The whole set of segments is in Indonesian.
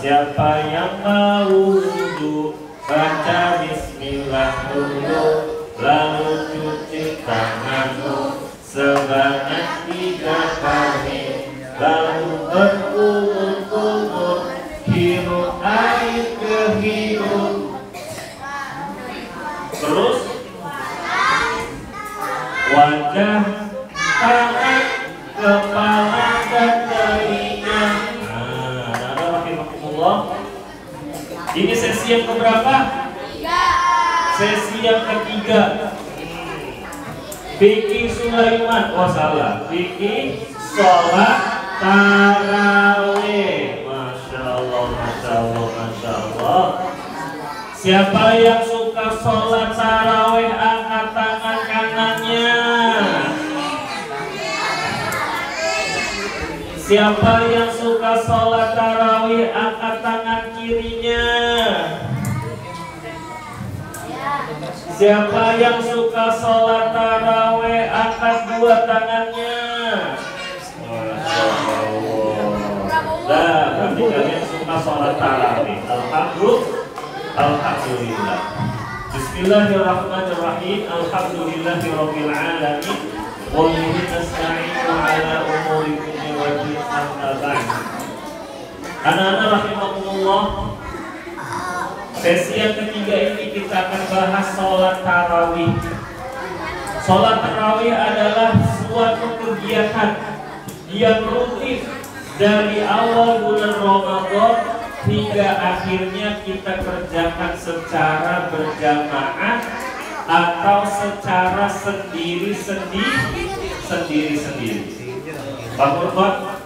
Siapa yang mau wudu, baca bismillah dulu, lalu cuci tanganmu sebanyak 3 kali, lalu berkumur-kumur, hirup air ke hidung. Terus wajah, tangan, kepala dan telinga. Ini sesi yang keberapa? 3. Sesi yang ketiga. Fikih Sulaiman. Oh salah. Fikih sholat tarawih. Masya Allah, Masya Allah, Masya Allah. Siapa yang suka sholat tarawih angkat tangan kanannya. Siapa yang suka sholat tarawih angkat tangan kirinya. Siapa yang suka sholat tarawih angkat 2 tangannya. Masya Allah. Nah, berarti kalian suka sholat tarawih. Alhamdulillah. Bismillahirrahmanirrahim. Alhamdulillahirabbil alamin. Wa bihi nasta'inu ala umuri dunya wa din. Anak-anak rahimakumullah, sesi yang ketiga ini kita akan bahas sholat tarawih. Sholat tarawih adalah suatu kegiatan yang rutin dari awal bulan Ramadan hingga akhirnya kita kerjakan secara berjamaah atau secara sendiri-sendiri. Pak Murfat,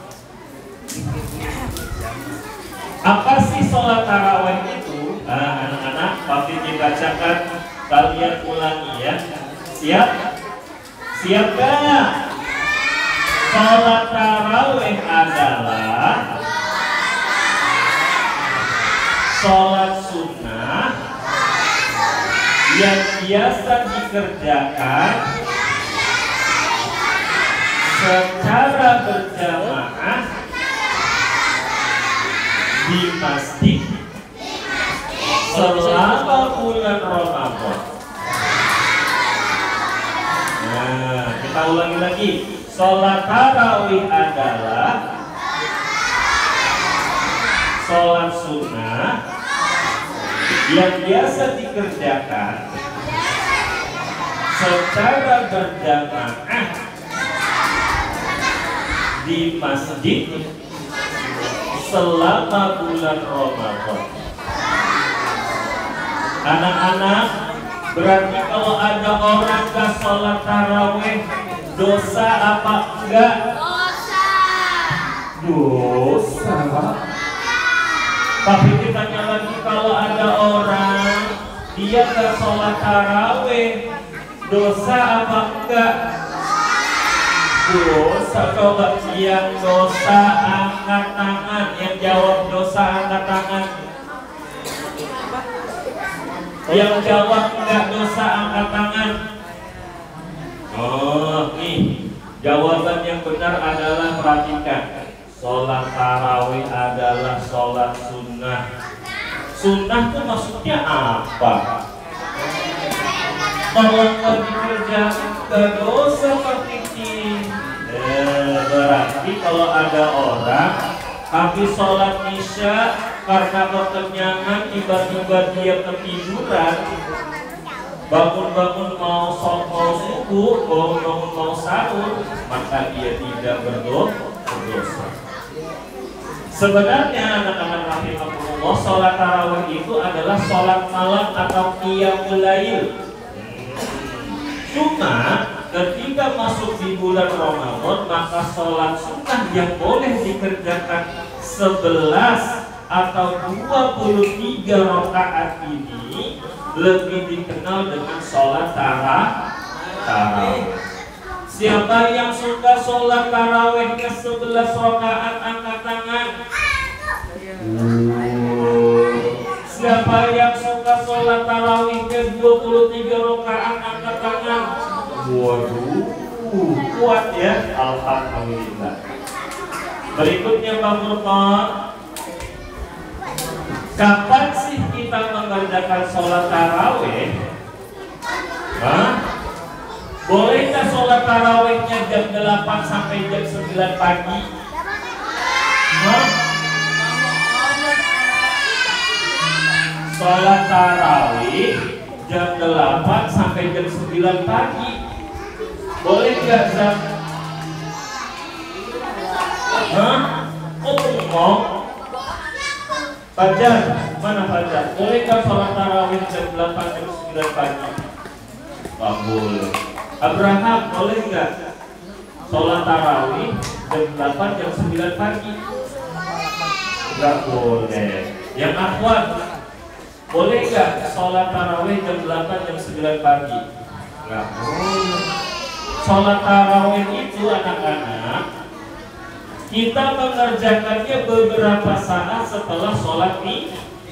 apa sih sholat tarawih itu? Anak-anak, Pak dibacakan, kalian ulangi ya. Siap? Siap gak? Sholat tarawih adalah sholat sunnah yang biasa dikerjakan secara berjamaah di masjid selama bulan Ramadan. Nah, kita ulangi lagi. Sholat tarawih adalah sholat sunnah yang biasa dikerjakan secara berjamaah di masjid selama bulan Ramadan. Anak-anak, berarti kalau ada orang gak sholat tarawih, dosa apa enggak? Dosa. Tapi ditanya lagi, kalau ada orang dia gak sholat tarawih, dosa apa enggak? Dosa. Coba yang dosa angkat tangan. Yang jawab dosa angkat tangan. Yang jawab enggak dosa angkat tangan. Oh, nih jawaban yang benar adalah, perhatikan, sholat tarawih adalah sholat sunnah. Sunnah itu maksudnya apa? Kalau nggak dikerjakan ke dosa seperti berarti kalau ada orang habis sholat isya karena kekenyangan tiba-tiba dia ketiduran, bangun-bangun mau subuh, bangun-bangun mau sahur, maka dia tidak berdosa. Sebenarnya anak-anak rahimahumullah, sholat tarawih itu adalah sholat malam atau qiyamul lail. Cuma ketika masuk di bulan Ramadan, maka sholat sunnah yang boleh dikerjakan 11 atau 23 rakaat ini lebih dikenal dengan sholat tarawih. Siapa yang suka sholat tarawih ke 11 rakaat angkat tangan? Siapa yang suka sholat tarawih ke 23 rakaat angkat tangan? Waduh, kuat ya, alhamdulillah. Berikutnya Pak Murfat, Kapan sih kita mengerjakan sholat taraweh? Hah? Bolehkah sholat tarawehnya jam 8 sampai jam 9 pagi? Hah? Sholat tarawih jam 8 sampai jam 9 pagi. Boleh nggak, Zam? Hah? Oh, ngomong? Fajar, mana Fajar? Bolehkah sholat tarawih jam 8 jam 9 pagi? Nggak boleh. Abraham, boleh nggak sholat tarawih jam 8 jam 9 pagi? Nggak boleh. Yang akhwat, boleh nggak sholat tarawih jam 8 jam 9 pagi? Nggak boleh. Sholat tarawih itu anak-anak, kita mengerjakannya beberapa saat setelah sholat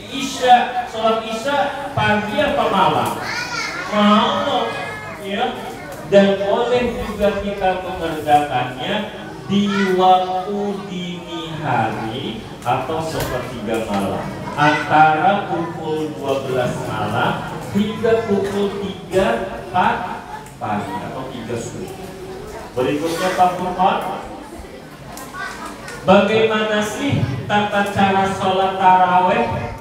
isya. Sholat isya pagi apa malam? Malam, ya. Dan boleh juga kita mengerjakannya di waktu dini hari atau sepertiga malam, antara pukul 12 malam hingga pukul 3 pagi atau 3 subuh. Berikutnya Pak Furqan, bagaimana sih tata cara sholat taraweh?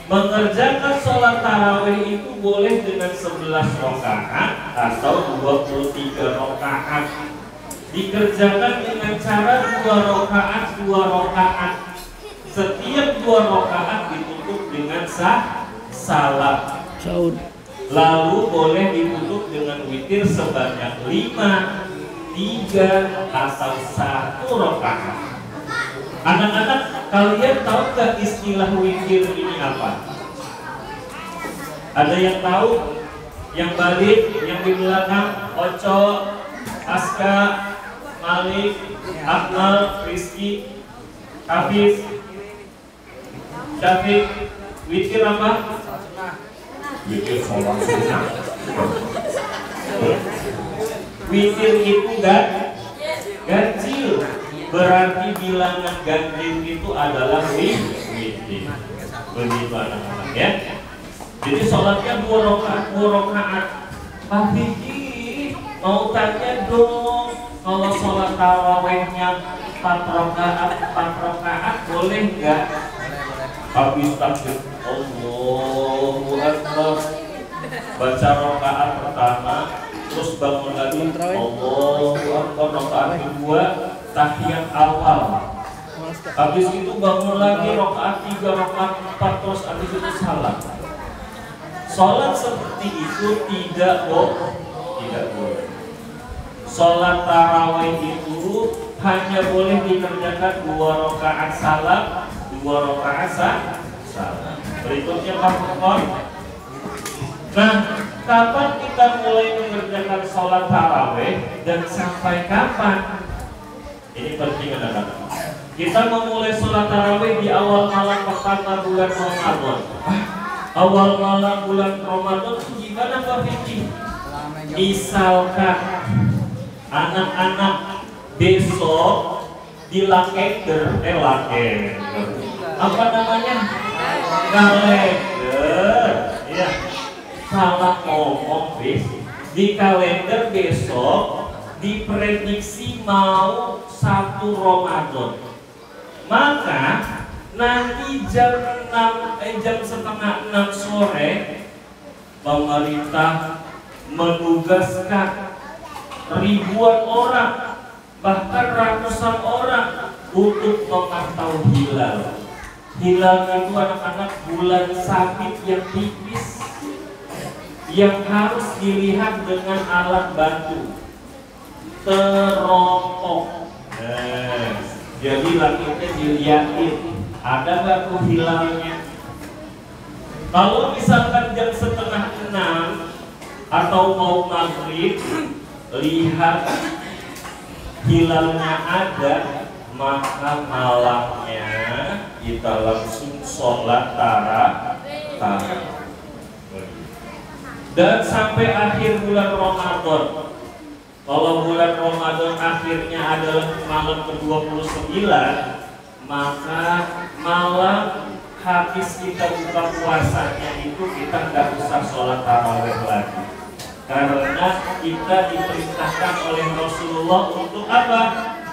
Mengerjakan sholat taraweh itu boleh dengan 11 rakaat atau 23 rakaat. Dikerjakan dengan cara 2 rakaat. Setiap 2 rakaat ditutup dengan salam. Lalu boleh ditutup dengan witir sebanyak 5, 3 atau 1 rakaat. Anak-anak, kalian tahu gak istilah witir ini apa? Ada yang tahu? Yang balik, yang di belakang, Oco, Aska, Malik, Akmal, Rizky, Hafiz, Syafiq. Witir apa? Witir sholat sunnah. Witir itu ganjil. Berarti bilangan ganjil itu adalah witir. Begitu anak-anak ya. Jadi sholatnya 2 rakaat. Pak Vicky mau tanya dong, kalau sholat tarawehnya 4 rakaat boleh nggak? Habis takbir Allahu Akbar, baca rakaat pertama, terus bangun lagi Allahu Akbar, rakaat kedua tahiyat awal. Habis itu bangun lagi rakaat 3, rakaat 4, terus habis itu salam. Sholat seperti itu tidak boleh. Sholat tarawih itu hanya boleh dikerjakan 2 rakaat salam, 2 rakaat salam. Berikutnya Pak Furqan. Nah, kapan kita mulai mengerjakan sholat tarawih dan sampai kapan? Ini penting anak-anak. Kita memulai sholat tarawih di awal malam pertama bulan Ramadan. Awal malam bulan Ramadan itu gimana Pak Vicky? Misalkan anak-anak besok di kalender, apa namanya? Kalender. Ya, salah ngomong bis. Di kalender besok diprediksi mau 1 Ramadan. Maka nanti jam setengah 6 sore pemerintah menugaskan ribuan orang, bahkan ratusan orang untuk memantau hilal. Hilal itu anak-anak bulan sabit yang tipis yang harus dilihat dengan alat bantu teropong. Jadi langitnya dilihatin, ada nggak tuh hilalnya? Kalau misalkan jam setengah 6 atau mau maghrib, lihat hilalnya ada, maka malamnya kita langsung sholat tarawih. Dan sampai akhir bulan Ramadan. Kalau bulan Ramadan akhirnya adalah malam ke-29, maka malam habis kita buka puasanya itu kita nggak usah sholat tarawih lagi, karena kita diperintahkan oleh Rasulullah untuk apa?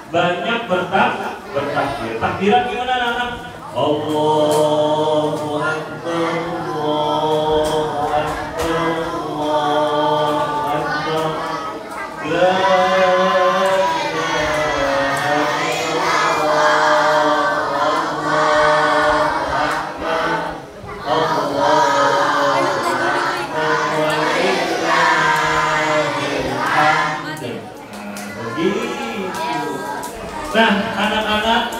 Banyak bertakbir. Takbiran gimana anak? Allahu Akbar, Allahu Akbar, Allahu Akbar, la Nah, anak-anak,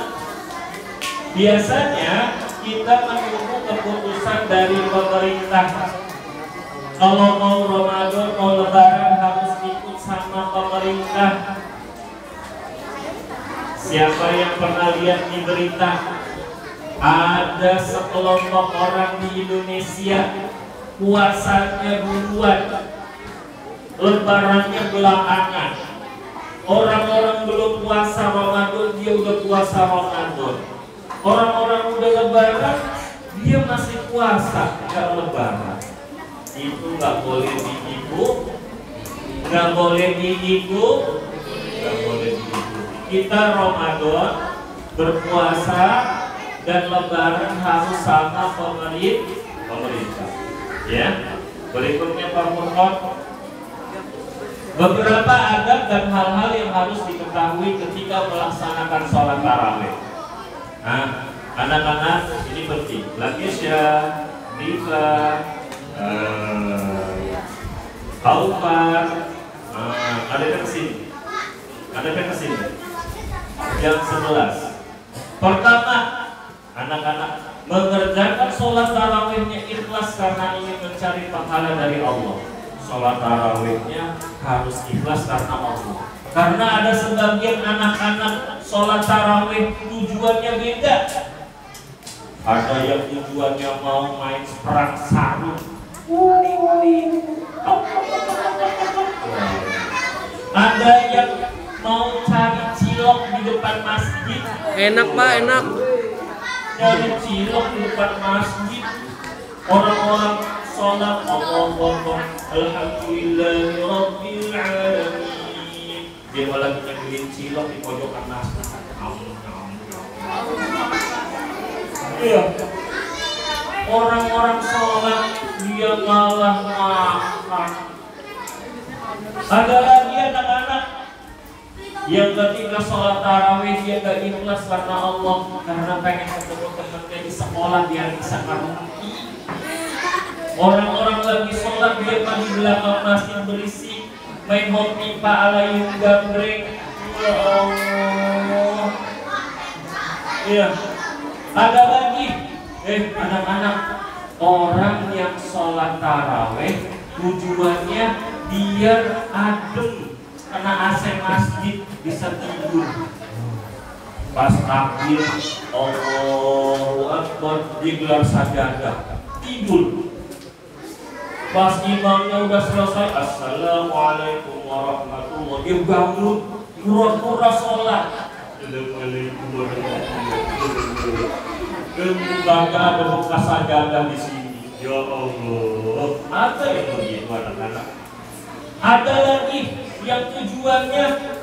biasanya kita menunggu keputusan dari pemerintah. Kalau mau Ramadan, mau Lebaran harus ikut sama pemerintah. Siapa yang pernah lihat di berita? Ada sekelompok orang di Indonesia puasanya duluan, Lebarannya belakangan. Orang-orang belum puasa Ramadan, dia udah puasa Ramadan. Orang-orang udah Lebaran, dia masih puasa, nggak Lebaran. Itu nggak boleh ditipu, nggak boleh ditipu, nggak boleh ditipu. Kita Ramadan berpuasa dan Lebaran harus sama pemerintah. Ya, berikutnya Pak Murkon. Beberapa adab dan hal-hal yang harus diketahui ketika melaksanakan sholat tarawih. Nah, anak-anak ini penting. Lakisya, Diva, Taufan, ada yang kesini, ada yang kesini. Jam 11. Pertama, anak-anak mengerjakan sholat tarawihnya ikhlas karena ingin mencari pahala dari Allah. Sholat tarawihnya harus ikhlas karena Allah. Karena ada sebagian anak-anak sholat tarawih tujuannya beda. Ada yang tujuannya mau main perang sarung, ada yang mau cari cilok di depan masjid. Enak Pak, enak. Cari cilok di depan masjid. Orang-orang sholat Allahu Akbar, Alhamdulillahi Rabbil Alamin. Dia malah nyemilin cilok di pojokan masjid. Iya. Orang-orang sholat dia malah makan. Ada lagi anak-anak yang ketika sholat tarawih dia gak ikhlas karena Allah, karena pengen ketemu temannya di sekolah biar bisa ngerti. Orang-orang lagi sholat dia di belakang masjid berisik, main hobi Pak Alayung gambreng. Ya Allah. Iya. Ada lagi, anak-anak, orang yang sholat tarawih tujuannya biar adem, kena AC masjid bisa tidur. Pas takbir Allahu Akbar digelar sajadah, tidur. Pas imamnya udah selesai, Assalamualaikum warahmatullahi wabarakatuh, dia bangun, pura-pura sholat. Assalamualaikum warahmatullahi wabarakatuh. Lembaga ada bekas sajadah di sini. Ya Allah, ada yang begitu anak-anak. Ada lagi yang tujuannya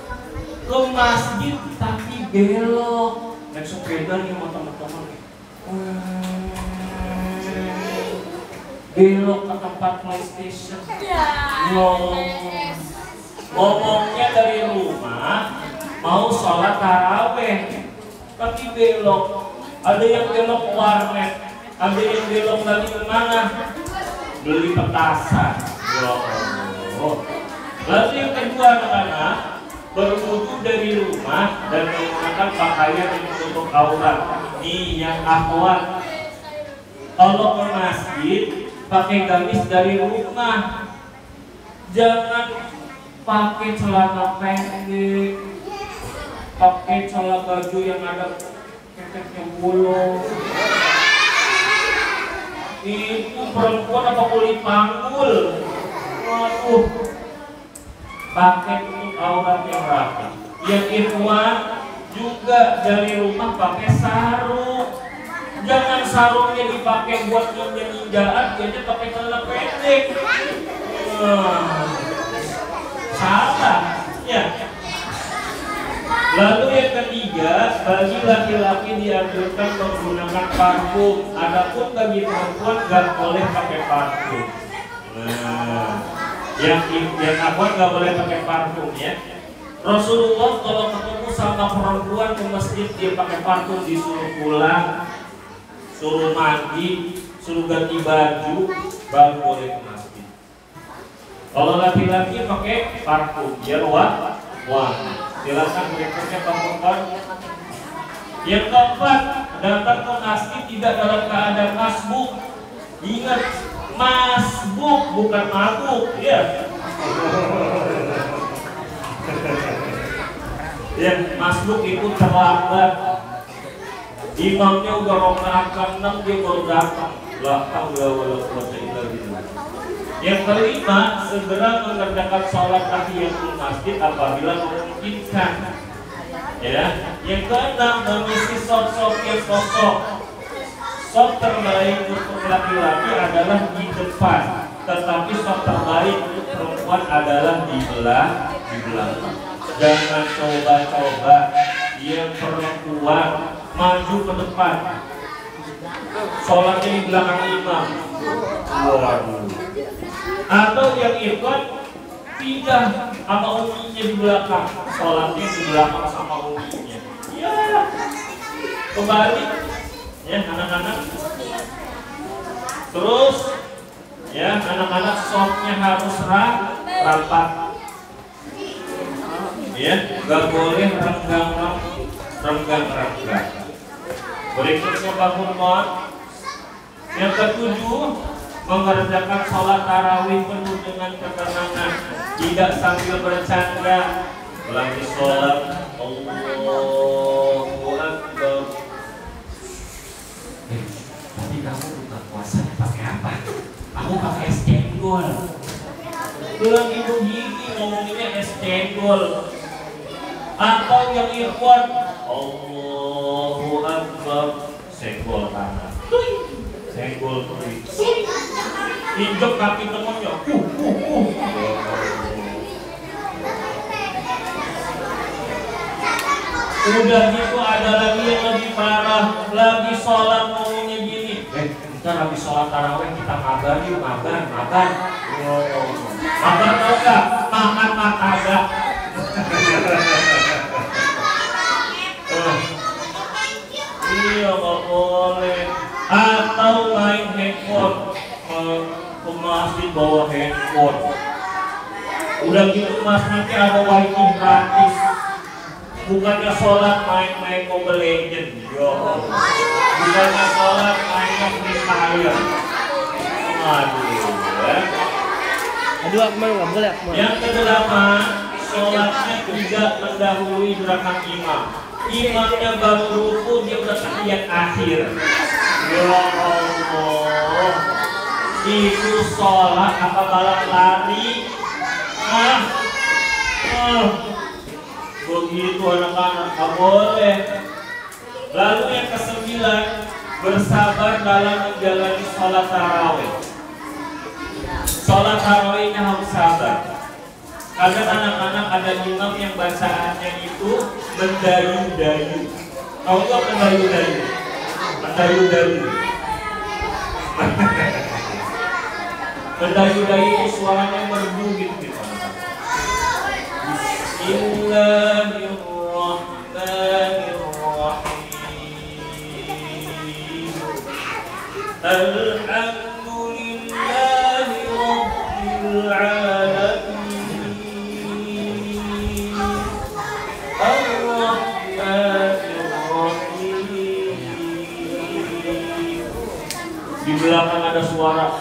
ke masjid tapi belok, naik sepeda nih sama teman-teman. Belok ke tempat PlayStation. Ngomongnya dari rumah mau sholat tarawih tapi belok. Ada yang belok ke warnet, ada yang belok lagi kemana? Beli petasan. Ya Allah. Lalu yang kedua anak-anak, berwudu dari rumah dan menggunakan pakaian yang menutup aurat. Nih yang akhwat, kalau ke masjid pakai gamis dari rumah, jangan pakai celana pendek, pakai celana baju yang ada keteknya bolong. Itu perempuan apa kulit panggul? Waduh, pakai tutup aurat yang rapi. Yang ikhwan juga dari rumah pakai sarung. Jangan sarungnya dipakai buat ninja-ninjaan, dia pakai celana pendek. Salah, ya. Lalu yang ketiga, bagi laki-laki dianjurkan menggunakan parfum. Adapun bagi perempuan nggak boleh pakai parfum. Yang akhwat nggak boleh pakai parfum ya. Rasulullah kalau ketemu sama perempuan ke masjid dia pakai parfum, disuruh pulang, suruh mandi, suruh ganti baju, baru boleh ke masjid. Kalau laki-laki pakai parfum, biar wangi. Silakan berikutnya perempuan. Yang keempat, datang ke masjid tidak dalam keadaan masbuk. Ingat, masbuk bukan mabuk, ya. Ya, masbuk itu terlambat. Imamnya udah rakaat ke-6 dia baru datang. La haula wala quwwata illa billah. Yang kelima, segera mengerjakan sholat tahiyatul masjid apabila memungkinkan. Ya. Yang keenam, mengisi sop-sop yang kosong. Sop terbaik untuk laki-laki adalah di depan, tetapi sop terbaik untuk perempuan adalah di belakang. Jangan coba-coba yang perempuan maju ke depan, sholatnya di belakang imam. Waduh. Atau yang ikut pindah sama uminya di belakang, sholatnya di belakang sama uminya. Ya, kembali ya anak-anak. Terus ya anak-anak sopnya harus rapat. Ya, nggak boleh renggang. Berikutnya bangun mohon. Yang ketujuh, mengerjakan sholat tarawih penuh dengan ketenangan, tidak sambil bercanda. Lagi sholat, Allahu Akbar. Tapi kamu buka puasanya pakai apa? Aku pakai es cendol. Belum ibu gigi ngomonginnya es cendol. Atau yang ikhwan, Allahu Akbar, senggol kanan, senggol kiri, injek kaki temennya, Udah gitu ada lagi yang lebih parah, lagi sholat ngomongnya gini, kita lagi sholat tarawih, kita makan yuk, makan. Makan tau gak? Makan martabak. Iya nggak boleh. Atau main handphone, ke masjid bawa handphone. Udah gitu masjidnya ada wifi gratis. Bukannya sholat main Mobile Legends, bukannya sholat main Free Fire. Aduh, akmal nggak boleh. Yang kedelapan, sholatnya tidak mendahului belakang imam. Imamnya baru ruku, dia udah tahiyat akhir. Ya Allah, itu sholat apa balap lari? Begitu anak-anak, gak boleh. Lalu yang kesembilan, bersabar dalam menjalani sholat tarawih. Sholat tarawihnya harus sabar. Kadang anak-anak ada imam yang bacaannya itu mendayu-dayu. Tahu nggak mendayu-dayu? Mendayu-dayu. Mendayu-dayu itu suaranya merdu gitu. Bismillahirrahmanirrahim. Alhamdulillahi Rabbil Alamin. Di belakang ada suara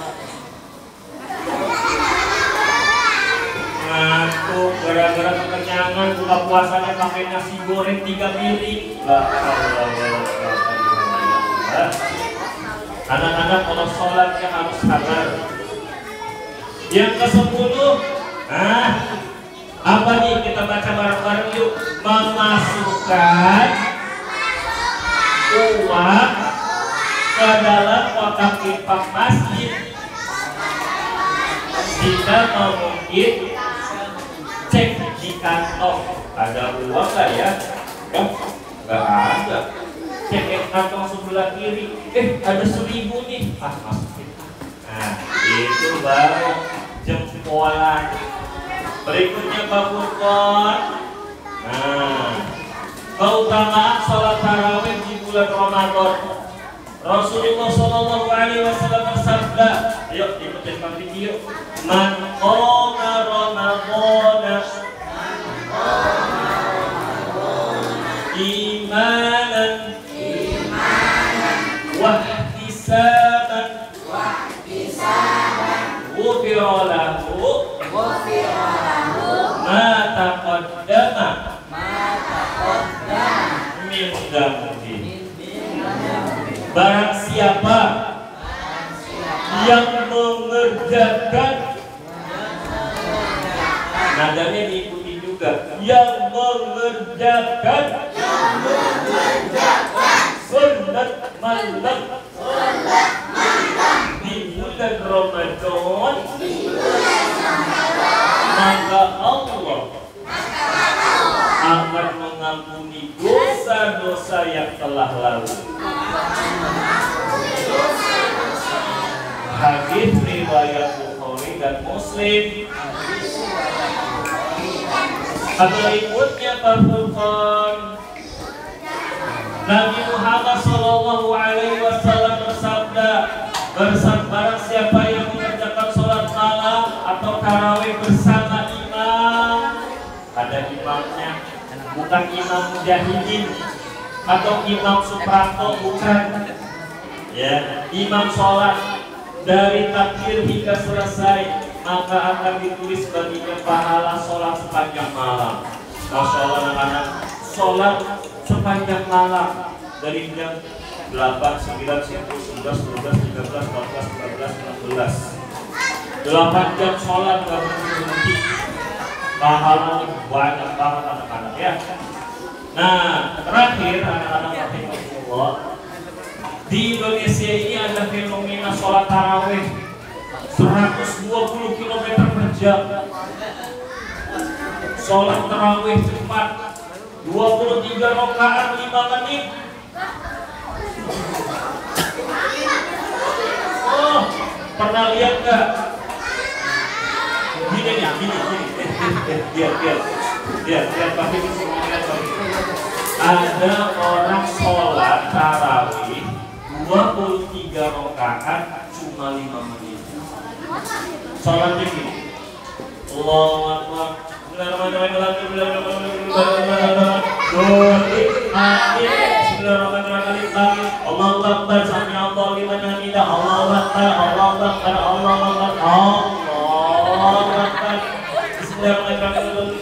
ngantuk gara-gara kekenyangan, buka puasanya pakai nasi goreng 3 piring. Anak-anak kalau sholatnya harus sabar. Yang ke-10, apa nih, kita baca bareng-bareng yuk. Memasukkan uang ke dalam kotak infak masjid. Jika mau mungkin cek di kantong ada uang nggak ya? Nggak ada. Cek kantong sebelah kiri, ada 1.000 nih, masukin. Nah, itu baru jempolan. Berikutnya Pak Furqan. Nah, keutamaan sholat tarawih di bulan Ramadan. Rasulullah Shallallahu Alaihi Wasallam bersabda, ayo ikutin Pak video. Man qama Ramadana imanan wahtisaban ghufira lahu ma taqaddama min dzambi. Barang siapa yang mengerjakan, nadanya diikuti juga, yang mengerjakan sunat malam di bulan Ramadan, maka Allah akan mengampuni dosa-dosa yang telah lalu. Hadis riwayat Bukhari dan Muslim. Berikutnya Pak Furqan, Nabi Muhammad Shallallahu Alaihi Wasallam bersabda, barang siapa yang mengerjakan sholat malam atau tarawih bersama imam, ada imamnya, bukan imam mujahidin atau imam Supranto, bukan, ya, imam sholat dari takbir hingga selesai, maka akan ditulis baginya pahala sholat sepanjang malam. Masya Allah anak-anak, sholat sepanjang malam dari jam 8, 9, 10, 11, 12, 13, 14, 15, 16 8 jam sholat gak berhenti. Pahalanya banyak banget anak-anak ya. Nah, terakhir anak-anak rahimahullah, di Indonesia ini ada fenomena sholat tarawih 120 km per jam. Sholat tarawih cepat 23 rakaat 5 menit. Oh, pernah lihat nggak? Gini nih, lihat pakai di sini. Ada orang sholat tarawih 23 rakaat cuma 5 menit. Sholatnya gini, Allahu Akbar, Bismillahirrahmanirrahim, Allahu Akbar, sami'allahu liman hamidah, Allahu Akbar, Allahu Akbar, Allahu Akbar, Allahu Akbar, Bismillahirrahmanirrahim,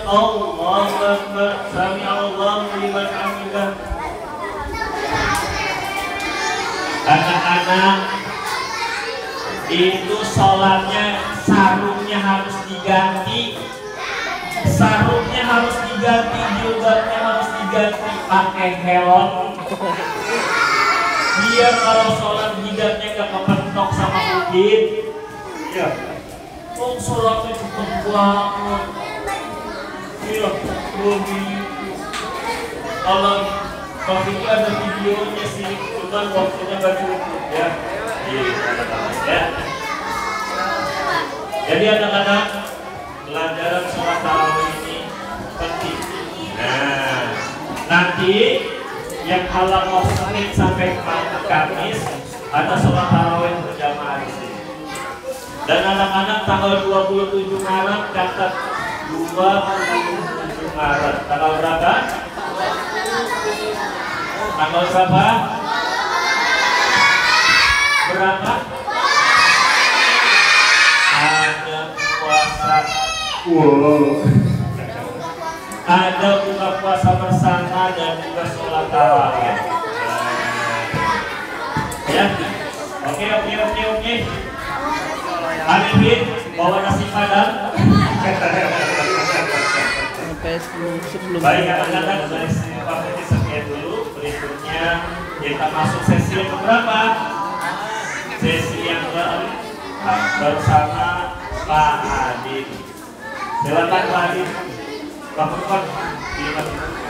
Allahu Akbar, sami'allahu liman hamidah. Anak-anak, itu sholatnya sarungnya harus diganti, jilbabnya harus diganti, pakai helm. Biar kalau sholat jidatnya gak kepentok sama bukit. Iya. Oh, sholatnya cukup banget. Iya, kalau ini ada videonya sih, cuman waktunya gak cukup ya. Ya. Jadi anak-anak, pelajaran sholat tarawih ini penting. Nah, nanti yang halal Senin sampai Kamis ada sholat tarawih berjamaah di sini. Dan anak-anak tanggal 27 Maret catat 27 Maret. Tanggal berapa? Tanggal berapa? Berapa? Ada puasa. Ada buka puasa bersama dan juga sholat tarawih. Ya, oke. Arifin bawa nasi padang. sebelum baik anak-anak dari sini Pak Putih sekian dulu. Berikutnya kita masuk sesi yang keberapa? Sesi yang bersama Pak Adit. Silakan Pak Adit. Pak Putih.